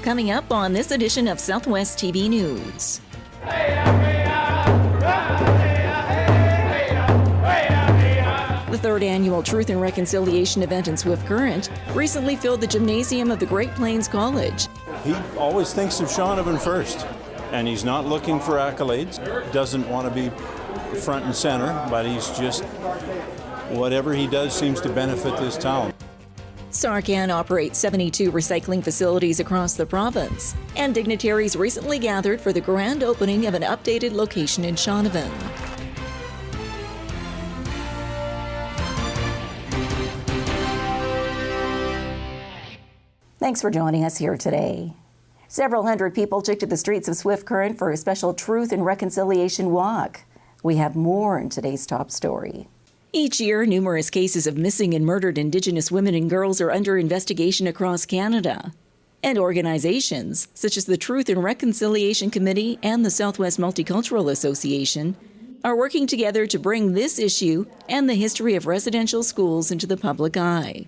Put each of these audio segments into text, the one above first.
coming up on this edition of Southwest TV News. The third annual Truth and Reconciliation event in Swift Current recently filled the gymnasium of the Great Plains College. He always thinks of Shaunavon first, and he's not looking for accolades, doesn't want to be front and center, but he's just, whatever he does seems to benefit this town. SARCAN operates 72 recycling facilities across the province, and dignitaries recently gathered for the grand opening of an updated location in Shaunavon. Thanks for joining us here today. Several hundred people took to the streets of Swift Current for a special Truth and Reconciliation walk. We have more in today's top story. Each year, numerous cases of missing and murdered Indigenous women and girls are under investigation across Canada. And organizations, such as the Truth and Reconciliation Committee and the Southwest Multicultural Association, are working together to bring this issue and the history of residential schools into the public eye.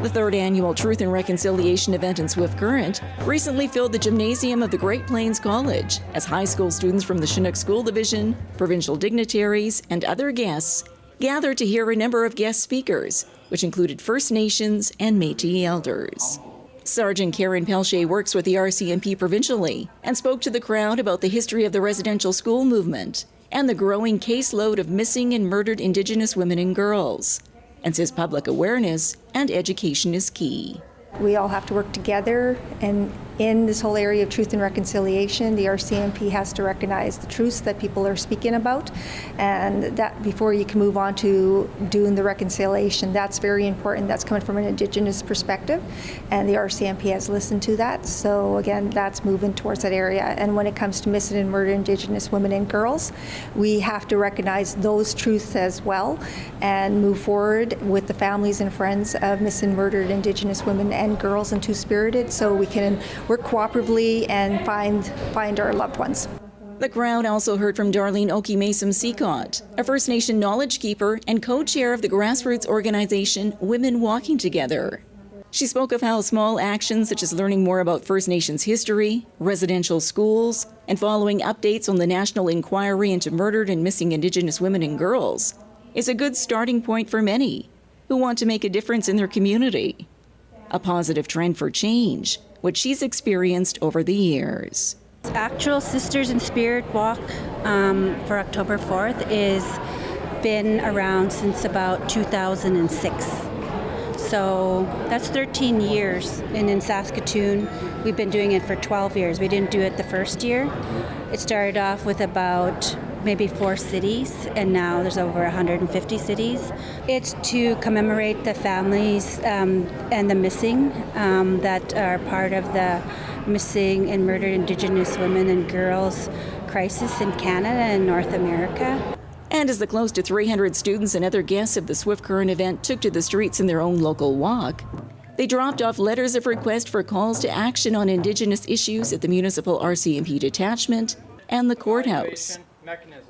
The third annual Truth and Reconciliation event in Swift Current recently filled the gymnasium of the Great Plains College as high school students from the Chinook School Division, provincial dignitaries, and other guests gathered to hear a number of guest speakers, which included First Nations and Métis elders. Sergeant Karen Pelche works with the RCMP provincially and spoke to the crowd about the history of the residential school movement and the growing caseload of missing and murdered Indigenous women and girls, and says public awareness and education is key. We all have to work together, and in this whole area of truth and reconciliation, the RCMP has to recognize the truths that people are speaking about, and that before you can move on to doing the reconciliation, that's very important. That's coming from an Indigenous perspective, and the RCMP has listened to that. So again, that's moving towards that area. And when it comes to missing and murdered Indigenous women and girls, we have to recognize those truths as well and move forward with the families and friends of missing and murdered Indigenous women and girls and Two-Spirited, so we can work cooperatively and find our loved ones. The crowd also heard from Darlene Okemaysim-Sicotte, a First Nation knowledge keeper and co-chair of the grassroots organization Women Walking Together. She spoke of how small actions such as learning more about First Nations history, residential schools, and following updates on the national inquiry into murdered and missing Indigenous women and girls is a good starting point for many who want to make a difference in their community. A positive trend for change, which she's experienced over the years. Actual Sisters in Spirit walk for October 4th is been around since about 2006. So that's 13 years. And in Saskatoon, we've been doing it for 12 years. We didn't do it the first year. It started off with about maybe 4 cities, and now there's over 150 cities. It's to commemorate the families and the missing that are part of the missing and murdered Indigenous women and girls crisis in Canada and North America. And as the close to 300 students and other guests of the Swift Current event took to the streets in their own local walk, they dropped off letters of request for calls to action on Indigenous issues at the municipal RCMP detachment and the courthouse.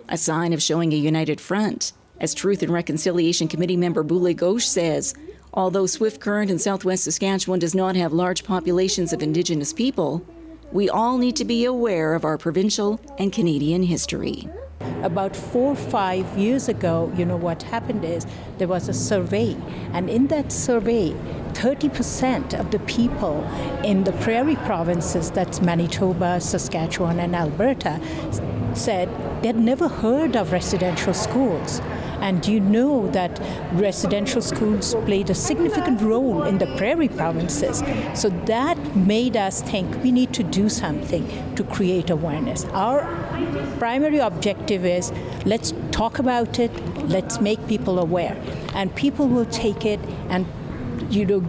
A sign of showing a united front. As Truth and Reconciliation Committee member Boulay Gauche says, although Swift Current in southwest Saskatchewan does not have large populations of Indigenous people, we all need to be aware of our provincial and Canadian history. About 4 or 5 years ago, what happened is there was a survey, and in that survey, 30% of the people in the prairie provinces, that's Manitoba, Saskatchewan, and Alberta, said they'd never heard of residential schools. And you know that residential schools played a significant role in the prairie provinces. So that made us think we need to do something to create awareness. Our primary objective is let's talk about it, let's make people aware. And people will take it and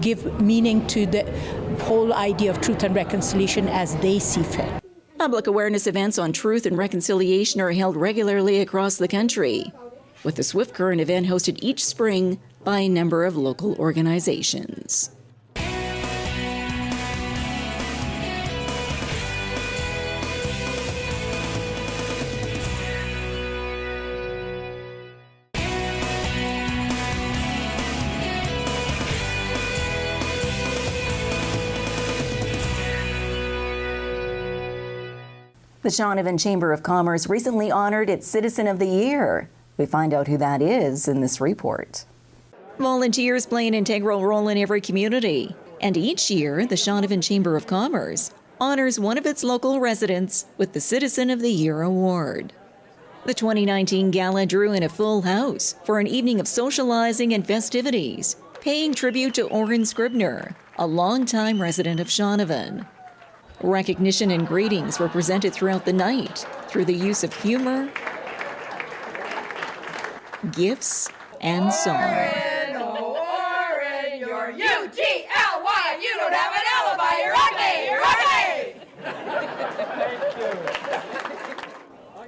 give meaning to the whole idea of truth and reconciliation as they see fit. Public awareness events on truth and reconciliation are held regularly across the country, with the Swift Current event hosted each spring by a number of local organizations. The Shaunavon Chamber of Commerce recently honored its Citizen of the Year. We find out who that is in this report. Volunteers play an integral role in every community, and each year the Shaunavon Chamber of Commerce honors one of its local residents with the Citizen of the Year award. The 2019 gala drew in a full house for an evening of socializing and festivities, paying tribute to Oren Scribner, a longtime resident of Shaunavon. Recognition and greetings were presented throughout the night through the use of humor, gifts, and song. Oren, oh Oren, you're U-G-L-Y. You don't have an alibi. You're ugly. You're ugly.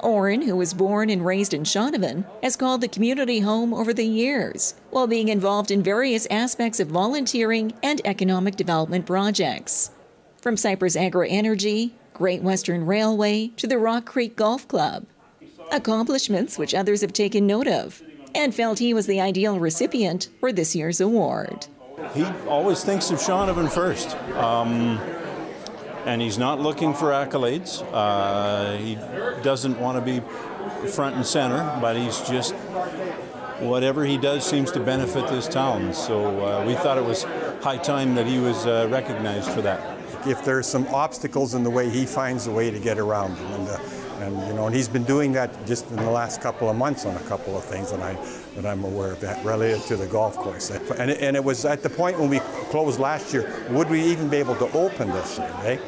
Oren, who was born and raised in Shaunavon, has called the community home over the years, while being involved in various aspects of volunteering and economic development projects. From Cypress Agro-Energy, Great Western Railway, to the Rock Creek Golf Club. Accomplishments which others have taken note of, and felt he was the ideal recipient for this year's award. He always thinks of Shaunavon first. And he's not looking for accolades. He doesn't want to be front and center, but he's just, whatever he does seems to benefit this town. So we thought it was high time that he was recognized for that. If there's some obstacles in the way, he finds a way to get around them. And he's been doing that just in the last couple of months on a couple of things that I'm aware of that related to the golf course. And it was at the point when we closed last year, would we even be able to open this year, eh?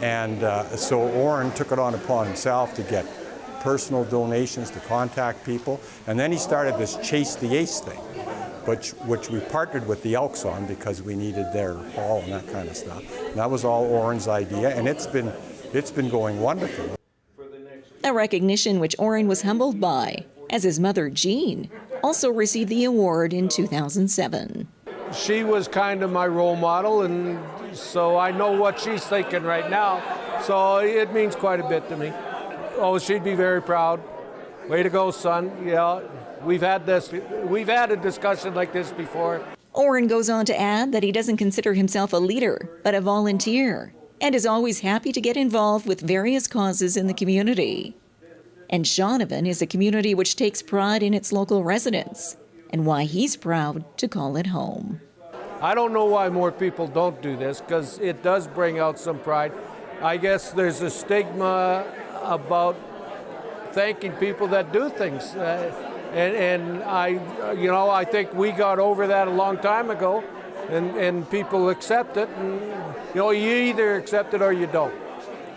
And so Oren took it upon himself to get personal donations, to contact people, and then he started this Chase the Ace thing, which we partnered with the Elks on because we needed their ball and that kind of stuff. And that was all Oren's idea, and it's been going wonderful. A recognition which Oren was humbled by, as his mother, Jean, also received the award in 2007. She was kind of my role model, and so I know what she's thinking right now. So it means quite a bit to me. Oh, she'd be very proud. Way to go, son. Yeah, we've had a discussion like this before. Oren goes on to add that he doesn't consider himself a leader, but a volunteer, and is always happy to get involved with various causes in the community. And Shaunavon is a community which takes pride in its local residents, and why he's proud to call it home. I don't know why more people don't do this, because it does bring out some pride. I guess there's a stigma about thanking people that do things. And I think we got over that a long time ago, and people accept it. And, you either accept it or you don't.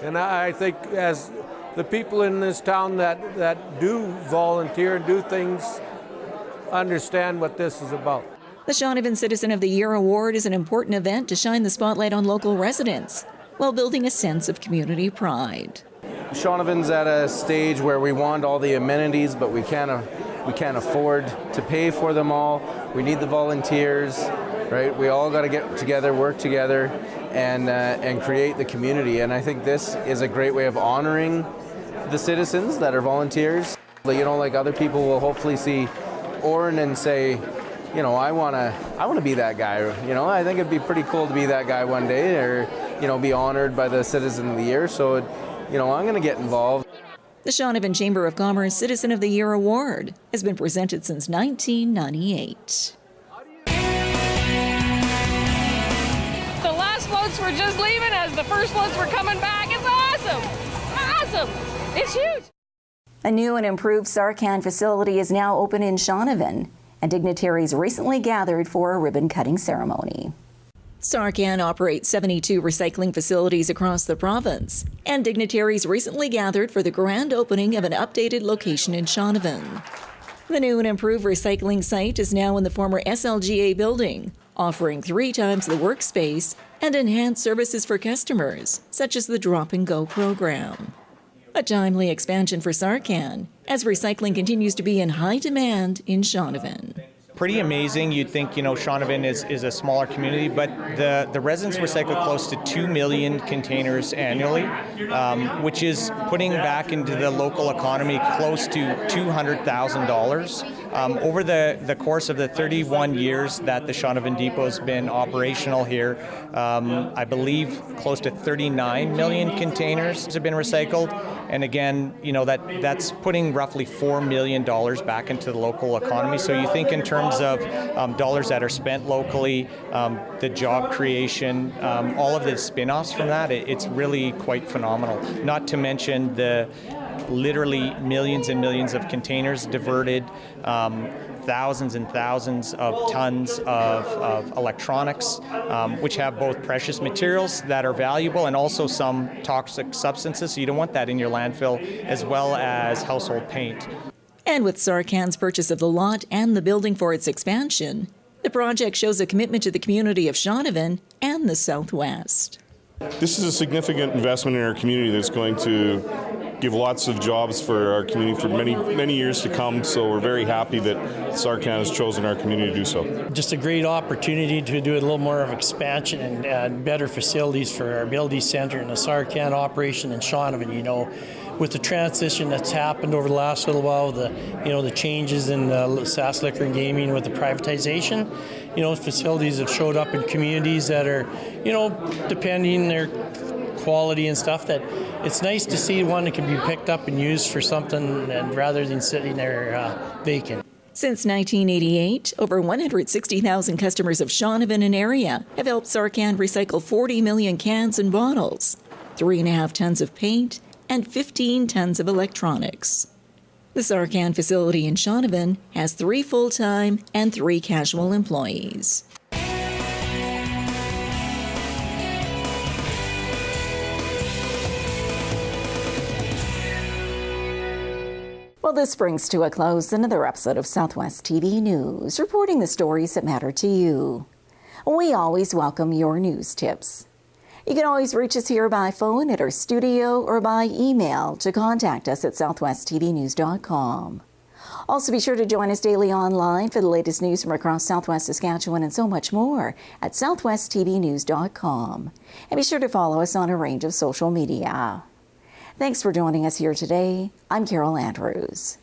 And I think as the people in this town that do volunteer and do things understand what this is about. The Shaunavon Citizen of the Year Award is an important event to shine the spotlight on local residents while building a sense of community pride. Shaunavon's at a stage where we want all the amenities, but we can't afford to pay for them all. We need the volunteers, right? We all got to get together, work together, and create the community. And I think this is a great way of honoring the citizens that are volunteers. Like other people will hopefully see Oren and say, I want to be that guy. I think it'd be pretty cool to be that guy one day, or be honored by the Citizen of the Year. So, I'm going to get involved. The Shaunavon Chamber of Commerce Citizen of the Year Award has been presented since 1998. The last floats were just leaving as the first floats were coming back. It's awesome! Awesome! It's huge! A new and improved SARCAN facility is now open in Shaunavon, and dignitaries recently gathered for a ribbon-cutting ceremony. SARCAN operates 72 recycling facilities across the province, and dignitaries recently gathered for the grand opening of an updated location in Shaunavon. The new and improved recycling site is now in the former SLGA building, offering 3 times the workspace and enhanced services for customers, such as the drop-and-go program. A timely expansion for SARCAN, as recycling continues to be in high demand in Shaunavon. Pretty amazing. You'd think, Shaunavon is a smaller community, but the residents recycle close to 2 million containers annually, which is putting back into the local economy close to $200,000. over the course of the 31 years that the Shaunavon Depot's been operational here, I believe close to 39 million containers have been recycled. And again, that's putting roughly $4 million back into the local economy. So you think in terms of dollars that are spent locally, the job creation, all of the spin-offs from that, it's really quite phenomenal. Not to mention the literally millions and millions of containers diverted, thousands and thousands of tons of electronics, which have both precious materials that are valuable and also some toxic substances, so you don't want that in your landfill, as well as household paint. And with SARCAN's purchase of the lot and the building for its expansion, the project shows a commitment to the community of Shaunavon and the Southwest. This is a significant investment in our community that's going to give lots of jobs for our community for many years to come, so we're very happy that SARCAN has chosen our community to do so. Just a great opportunity to do a little more of expansion and better facilities for our Ability Center and the SARCAN operation in Shaunavon. With the transition that's happened over the last little while, the changes in SAS Liquor and Gaming with the privatization, facilities have showed up in communities that are, depending their quality and stuff, that it's nice to see one that can be picked up and used for something and rather than sitting there vacant. Since 1988, over 160,000 customers of Shaunavon and area have helped SARCAN recycle 40 million cans and bottles, 3.5 tons of paint, and 15 tons of electronics. The SARCAN facility in Shaunavon has 3 full-time and 3 casual employees. Well, this brings to a close another episode of Southwest TV News, reporting the stories that matter to you. We always welcome your news tips. You can always reach us here by phone at our studio or by email to contact us at southwesttvnews.com. Also, be sure to join us daily online for the latest news from across Southwest Saskatchewan and so much more at southwesttvnews.com. And be sure to follow us on a range of social media. Thanks for joining us here today. I'm Carol Andrews.